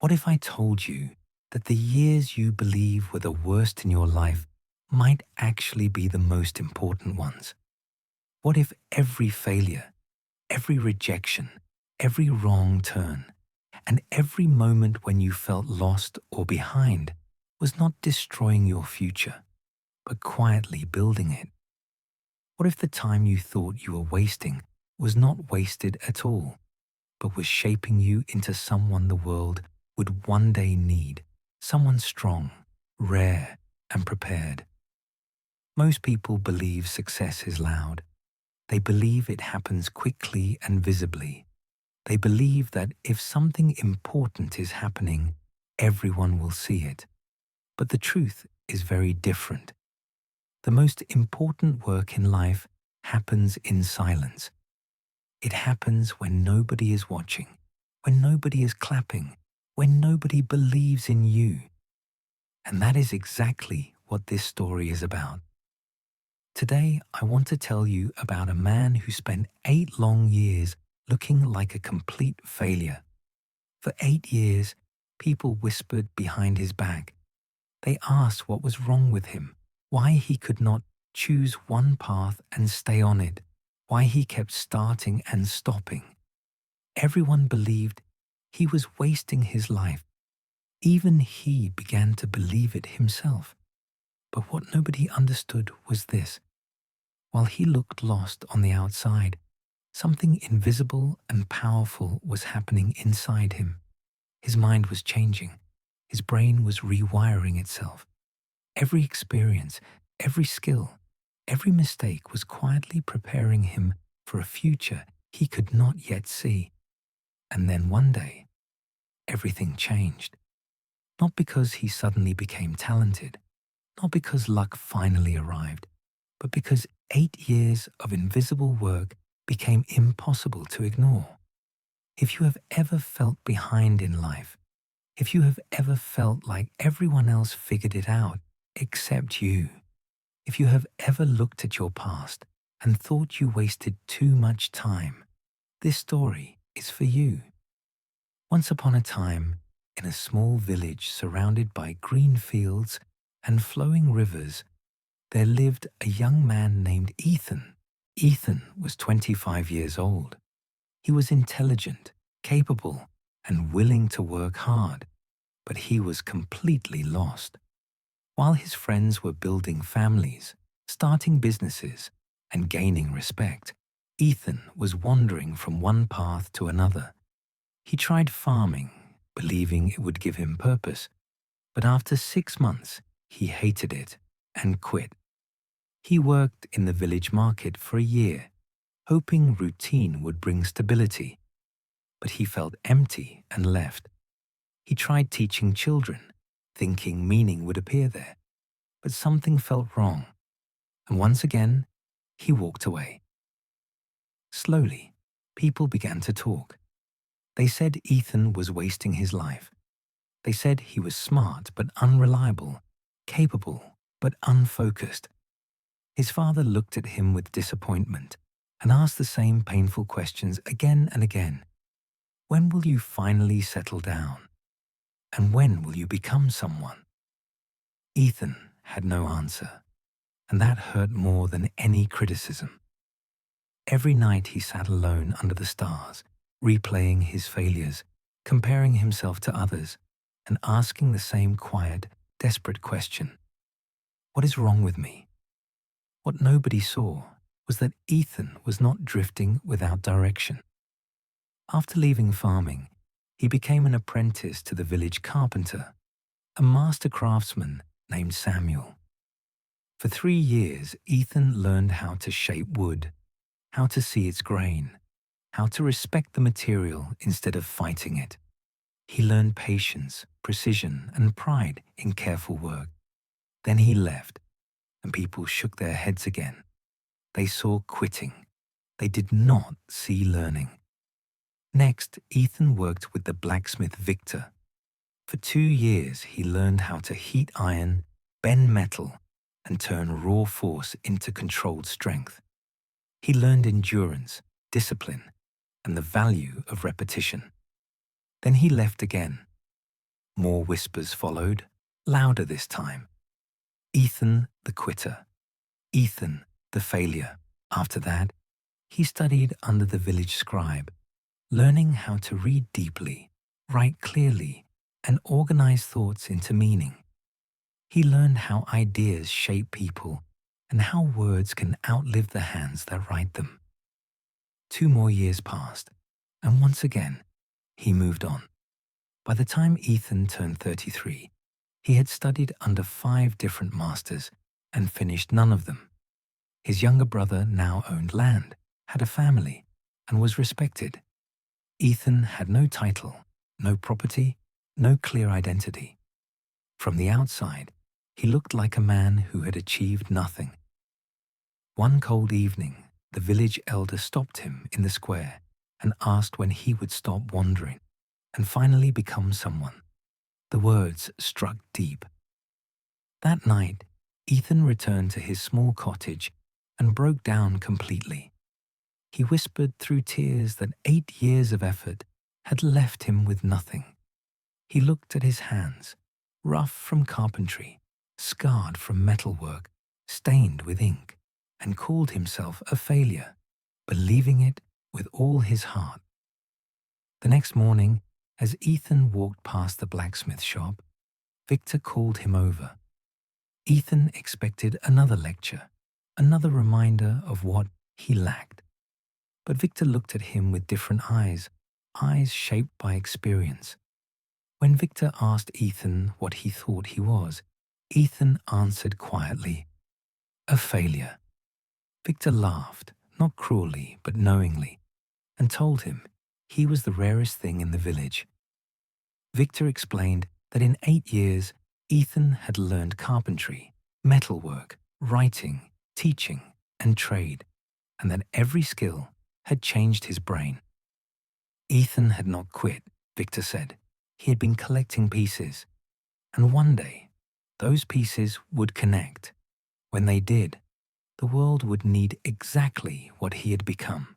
What if I told you that the years you believe were the worst in your life might actually be the most important ones? What if every failure, every rejection, every wrong turn, and every moment when you felt lost or behind was not destroying your future, but quietly building it? What if the time you thought you were wasting was not wasted at all, but was shaping you into someone the world would one day need, someone strong, rare, and prepared? Most people believe success is loud. They believe it happens quickly and visibly. They believe that if something important is happening, everyone will see it. But the truth is very different. The most important work in life happens in silence. It happens when nobody is watching, when nobody is clapping, when nobody believes in you. And that is exactly what this story is about. Today, I want to tell you about a man who spent 8 long years looking like a complete failure. For 8 years, people whispered behind his back. They asked what was wrong with him, why he could not choose one path and stay on it, why he kept starting and stopping. Everyone believed he was wasting his life. Even he began to believe it himself. But what nobody understood was this. While he looked lost on the outside, something invisible and powerful was happening inside him. His mind was changing. His brain was rewiring itself. Every experience, every skill, every mistake was quietly preparing him for a future he could not yet see. And then one day, everything changed. Not because he suddenly became talented, not because luck finally arrived, but because 8 years of invisible work became impossible to ignore. If you have ever felt behind in life, if you have ever felt like everyone else figured it out except you, if you have ever looked at your past and thought you wasted too much time, this story is for you. Once upon a time, in a small village surrounded by green fields and flowing rivers, there lived a young man named Ethan. Ethan was 25 years old. He was intelligent, capable, and willing to work hard, but he was completely lost. While his friends were building families, starting businesses, and gaining respect, Ethan was wandering from one path to another. He tried farming, believing it would give him purpose, but after 6 months, he hated it and quit. He worked in the village market for a year, hoping routine would bring stability, but he felt empty and left. He tried teaching children, thinking meaning would appear there, but something felt wrong, and once again, he walked away. Slowly, people began to talk. They said Ethan was wasting his life. They said he was smart but unreliable, capable but unfocused. His father looked at him with disappointment and asked the same painful questions again and again. When will you finally settle down? And when will you become someone? Ethan had no answer, and that hurt more than any criticism. Every night he sat alone under the stars, replaying his failures, comparing himself to others, and asking the same quiet, desperate question. What is wrong with me? What nobody saw was that Ethan was not drifting without direction. After leaving farming, he became an apprentice to the village carpenter, a master craftsman named Samuel. For 3 years, Ethan learned how to shape wood, how to see its grain, how to respect the material instead of fighting it. He learned patience, precision, and pride in careful work. Then he left, and people shook their heads again. They saw quitting. They did not see learning. Next, Ethan worked with the blacksmith Victor. For 2 years, he learned how to heat iron, bend metal, and turn raw force into controlled strength. He learned endurance, discipline, and the value of repetition. Then he left again. More whispers followed, louder this time. Ethan the quitter. Ethan the failure. After that, he studied under the village scribe, learning how to read deeply, write clearly, and organize thoughts into meaning. He learned how ideas shape people and how words can outlive the hands that write them. 2 more years passed, and once again, he moved on. By the time Ethan turned 33, he had studied under 5 different masters and finished none of them. His younger brother now owned land, had a family, and was respected. Ethan had no title, no property, no clear identity. From the outside, he looked like a man who had achieved nothing. One cold evening, the village elder stopped him in the square and asked when he would stop wandering and finally become someone. The words struck deep. That night, Ethan returned to his small cottage and broke down completely. He whispered through tears that 8 years of effort had left him with nothing. He looked at his hands, rough from carpentry, scarred from metalwork, stained with ink, and called himself a failure, believing it with all his heart. The next morning, as Ethan walked past the blacksmith shop, Victor called him over. Ethan expected another lecture, another reminder of what he lacked. But Victor looked at him with different eyes shaped by experience. When Victor asked Ethan what he thought he was, Ethan answered quietly, "A failure." Victor laughed, not cruelly but knowingly, and told him he was the rarest thing in the village. Victor explained that in 8 years, Ethan had learned carpentry, metalwork, writing, teaching, and trade, and that every skill had changed his brain. Ethan had not quit, Victor said. He had been collecting pieces, and one day, those pieces would connect. When they did, the world would need exactly what he had become.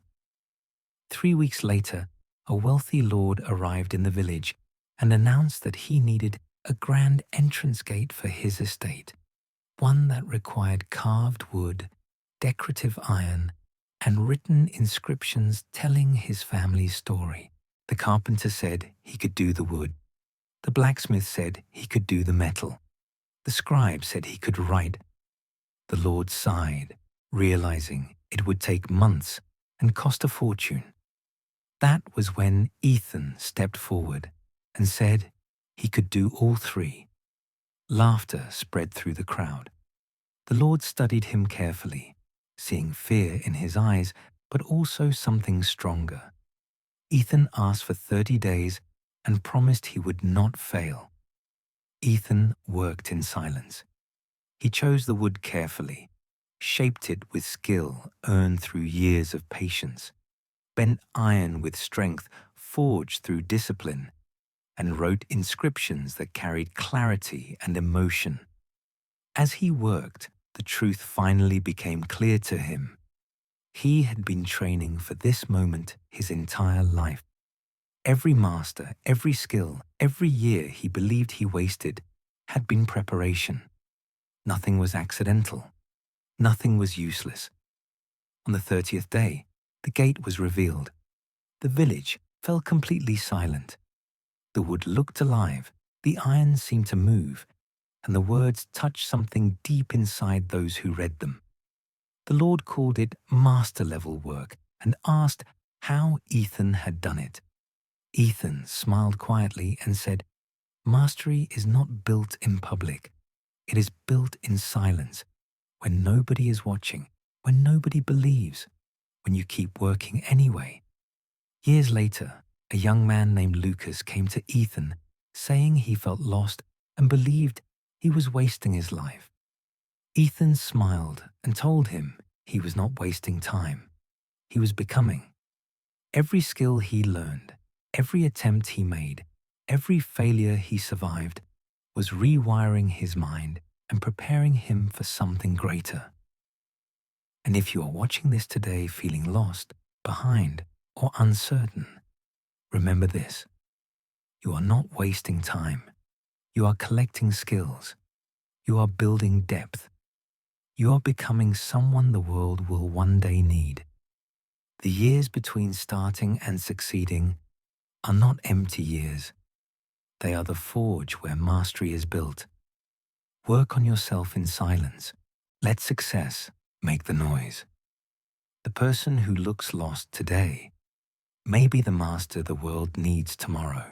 3 weeks later, a wealthy lord arrived in the village and announced that he needed a grand entrance gate for his estate, one that required carved wood, decorative iron, and written inscriptions telling his family's story. The carpenter said he could do the wood. The blacksmith said he could do the metal. The scribe said he could write. The Lord sighed, realizing it would take months and cost a fortune. That was when Ethan stepped forward and said he could do all 3. Laughter spread through the crowd. The Lord studied him carefully, seeing fear in his eyes, but also something stronger. Ethan asked for 30 days and promised he would not fail. Ethan worked in silence. He chose the wood carefully, shaped it with skill earned through years of patience, bent iron with strength forged through discipline, and wrote inscriptions that carried clarity and emotion. As he worked, the truth finally became clear to him. He had been training for this moment his entire life. Every master, every skill, every year he believed he wasted had been preparation. Nothing was accidental. Nothing was useless. On the 30th day, the gate was revealed. The village fell completely silent. The wood looked alive, the iron seemed to move, and the words touched something deep inside those who read them. The Lord called it master-level work and asked how Ethan had done it. Ethan smiled quietly and said, "Mastery is not built in public. It is built in silence, when nobody is watching, when nobody believes, when you keep working anyway." Years later, a young man named Lucas came to Ethan, saying he felt lost and believed he was wasting his life. Ethan smiled and told him he was not wasting time. He was becoming. Every skill he learned, every attempt he made, every failure he survived was rewiring his mind and preparing him for something greater. And if you are watching this today feeling lost, behind, or uncertain, remember this: you are not wasting time. You are collecting skills. You are building depth. You are becoming someone the world will one day need. The years between starting and succeeding are not empty years. They are the forge where mastery is built. Work on yourself in silence. Let success make the noise. The person who looks lost today may be the master the world needs tomorrow.